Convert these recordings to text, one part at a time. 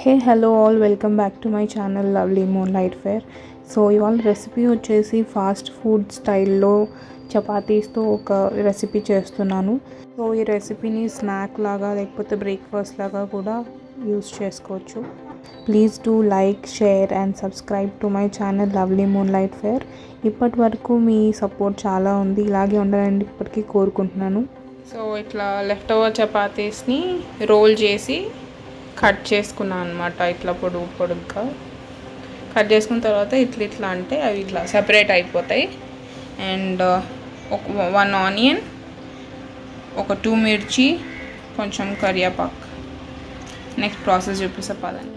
Hey hello all welcome back to my channel lovely moonlight fair. So ఇవాళ recipe వచ్చేసి fast food స్టైల్లో చపాతీస్తో ఒక recipe చేస్తున్నాను. So ఈ రెసిపీని స్నాక్ లాగా లేకపోతే బ్రేక్ఫాస్ట్ లాగా కూడా యూస్ చేసుకోవచ్చు. Please do like, share and subscribe to my channel lovely moonlight fair. ఇప్పటి వరకు మీ సపోర్ట్ చాలా ఉంది, ఇలాగే ఉండాలని ఇప్పటికీ కోరుకుంటున్నాను. సో ఇట్లా లెఫ్ట్ ఓవర్ చపాతీస్ని రోల్ చేసి కట్ చేసుకున్నాను అనమాట. ఇట్లా పొడుగ్గా కట్ చేసుకున్న తర్వాత ఇట్లా అంటే అవి ఇట్లా సెపరేట్ అయిపోతాయి. అండ్ ఒక 1 ఆనియన్, ఒక 2 మిర్చి, కొంచెం కరివేపాకు. నెక్స్ట్ ప్రాసెస్ చూపిస్తా పదండి.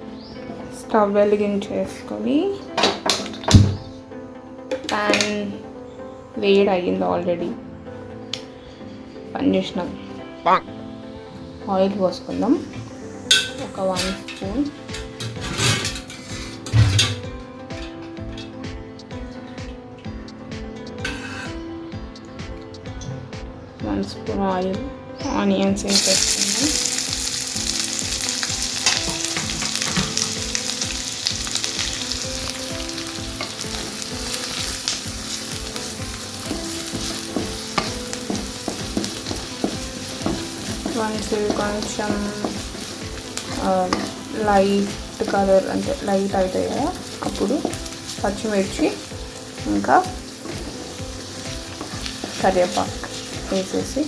స్టవ్ వెలిగించేసుకొని ప్యాన్ వేడి అయ్యింది ఆల్రెడీ. పని చేసినాం. ఆయిల్ పోసుకుందాం. ఒక 1 స్పూన్, ఆయిల్, ఆనియన్స్ వేసేసుకుందాం. కొంచెం లైట్ కలర్ అంటే లైట్ అవుతాయి కదా, అప్పుడు పచ్చిమిర్చి ఇంకా కరివేపాకు వేసేసి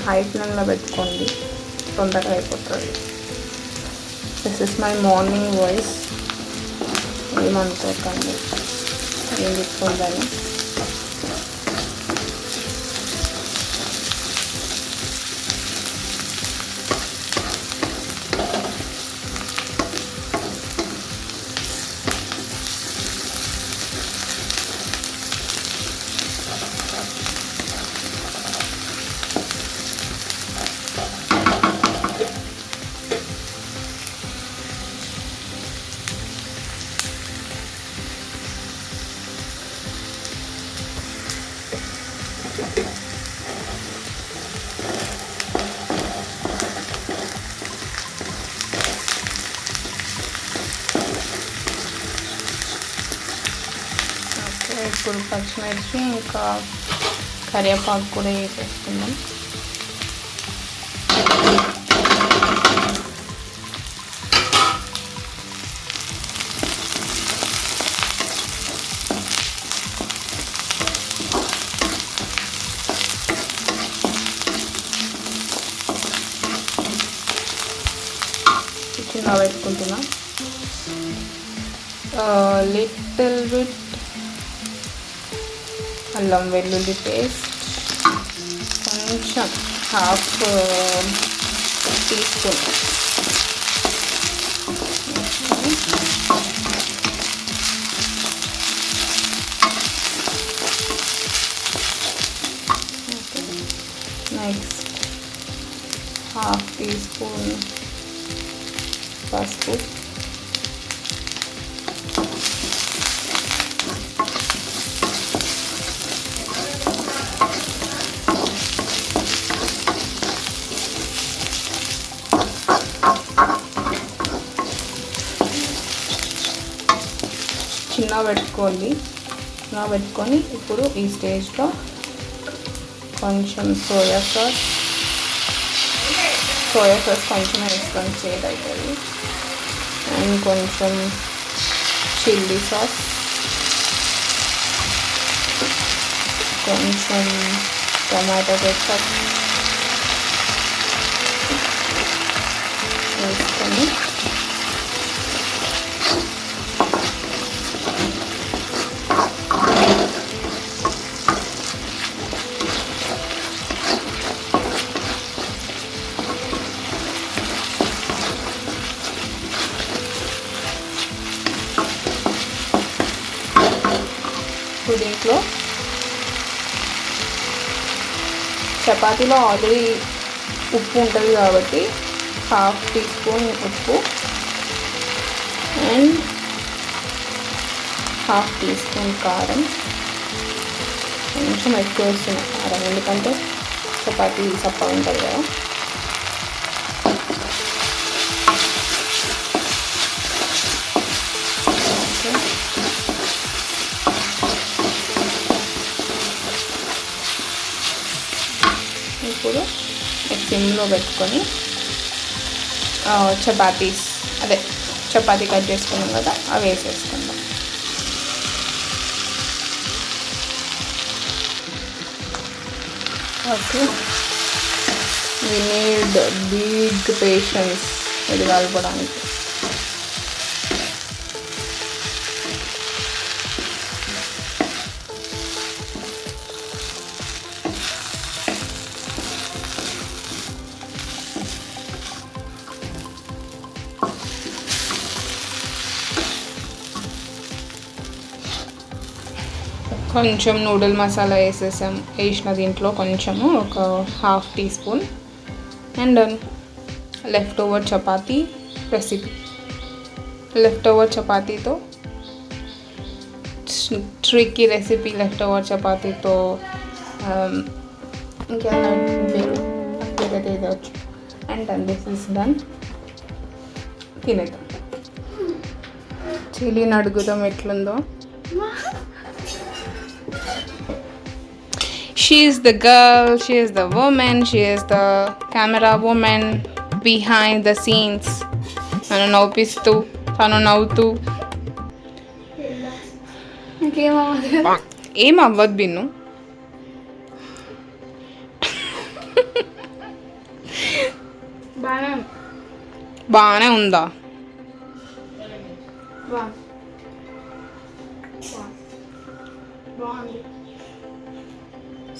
హై ఫ్లేమ్లో పెట్టుకోండి, తొందరగా అయిపోతుంది. This is my morning voice, ఏమనుకోకండి ఏం చెప్పుకుందని. ఇప్పుడు పచ్చిమిర్చి ఇంకా కరివేపాకు కూడా వేసేసుకుందాం. చిన్నగా పెట్టుకుంటున్నా. లిటిల్ బిట్ అల్లం వెల్లుల్లి పేస్ట్, కొంచెం half teaspoon, next half teaspoon పసుపు, చిన్నగా పెట్టుకొని ఇప్పుడు ఈ స్టేజ్లో కొంచెం సోయా సాస్ కొంచెం వేసుకొని చేదు అవుతుంది. అండ్ కొంచెం చిల్లీ సాస్, కొంచెం టమాటో కెచప్ వేసుకొని దీంట్లో చపాతీలో ఆల్రెడీ ఉప్పు ఉంటుంది కాబట్టి హాఫ్ టీ స్పూన్ ఉప్పు అండ్ హాఫ్ టీ స్పూన్ కారం. కొంచెం ఎక్కువ వేస్తున్నా కారం, ఎందుకంటే చపాతీ సప్ప ఉంటుంది కదా. ఇప్పుడు సిమ్లో పెట్టుకొని చపాతీ కట్ చేసుకున్నాం కదా అవి వేసేసుకుందాం. Okay, we need big patience ఇది కలపడానికి. కొంచెం నూడిల్ మసాలా వేసిన దీంట్లో కొంచెము ఒక 1/2 teaspoon. And left over chapati recipe. Left over చపాతీతో ట్రిక్కీ రెసిపీ. లెఫ్ట్ ఓవర్ చపాతీతో ఇంకేమైనా పేరు వచ్చు. And this is done. తినేద్దాం. చిల్లీని అడుగుదాం ఎట్లుందో. She is the girl, she is the woman, she is the camera woman behind the scenes. Tanu navpistu, tanu navtu. ఏం అవ్వదు బిన్ను. బాగానే ఉందా?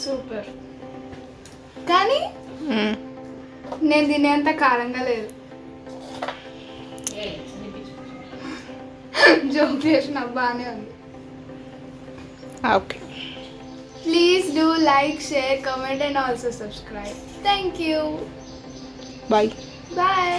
సూపర్. కానీ నేను తినేంత కారంగా లేదు. జోక్ చేసిన బాగానే ఉంది. Okay, please do like, share, comment and also subscribe. Thank you. Bye. Bye.